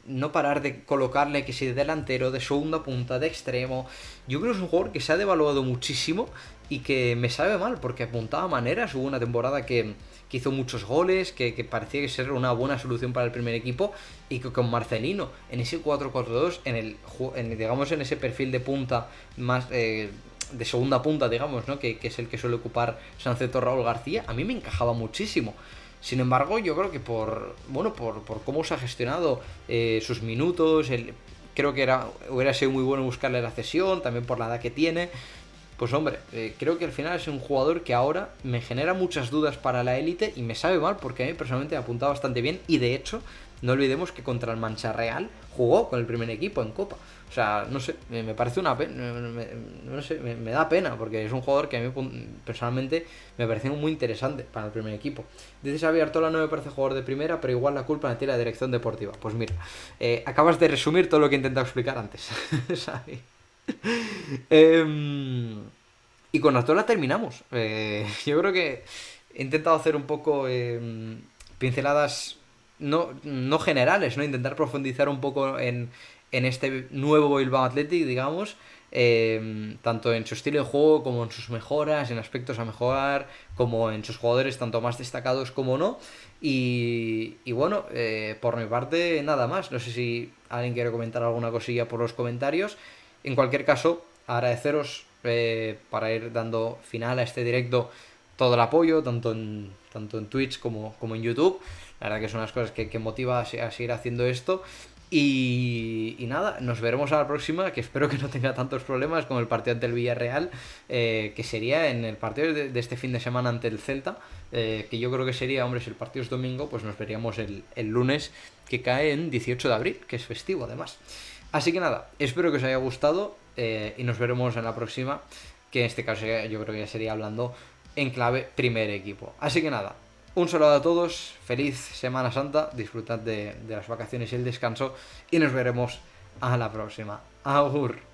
no parar de colocarle que si de delantero, de segunda punta, de extremo. Yo creo que es un jugador que se ha devaluado muchísimo y que me sabe mal porque apuntaba maneras. Hubo una temporada que hizo muchos goles, que parecía que ser una buena solución para el primer equipo, y que con Marcelino en ese 4-4-2, digamos en ese perfil de punta más de segunda punta, digamos, ¿no? Que es el que suele ocupar Sanceto Raúl García, a mí me encajaba muchísimo. Sin embargo, yo creo que por cómo se ha gestionado sus minutos, creo que hubiera sido muy bueno buscarle la cesión, también por la edad que tiene. Pues hombre, creo que al final es un jugador que ahora me genera muchas dudas para la élite y me sabe mal porque a mí personalmente me apuntado bastante bien y de hecho, no olvidemos que contra el Mancha Real jugó con el primer equipo en Copa. O sea, no sé, me parece una pena, no sé, me da pena porque es un jugador que a mí personalmente me parece muy interesante para el primer equipo. Dice Xavi Artola no me parece jugador de primera, pero igual la culpa la tiene la dirección deportiva. Pues mira, acabas de resumir todo lo que he intentado explicar antes. Xavi. Y con Artola terminamos. Yo creo que he intentado hacer un poco pinceladas no generales, ¿no? Intentar profundizar un poco en este nuevo Bilbao Athletic, digamos. Tanto en su estilo de juego como en sus mejoras, en aspectos a mejorar, como en sus jugadores tanto más destacados como no. Y bueno, por mi parte nada más. No sé si alguien quiere comentar alguna cosilla por los comentarios. En cualquier caso, agradeceros para ir dando final a este directo todo el apoyo, tanto en Twitch como en YouTube. La verdad que son unas cosas que motiva a seguir haciendo esto. Y nada, nos veremos a la próxima, que espero que no tenga tantos problemas con el partido ante el Villarreal, que sería en el partido de este fin de semana ante el Celta, que yo creo que sería, hombre, si el partido es domingo, pues nos veríamos el lunes, que cae en 18 de abril, que es festivo además. Así que nada, espero que os haya gustado y nos veremos en la próxima, que en este caso yo creo que ya sería hablando en clave primer equipo. Así que nada, un saludo a todos, feliz Semana Santa, disfrutad de las vacaciones y el descanso y nos veremos a la próxima. Agur.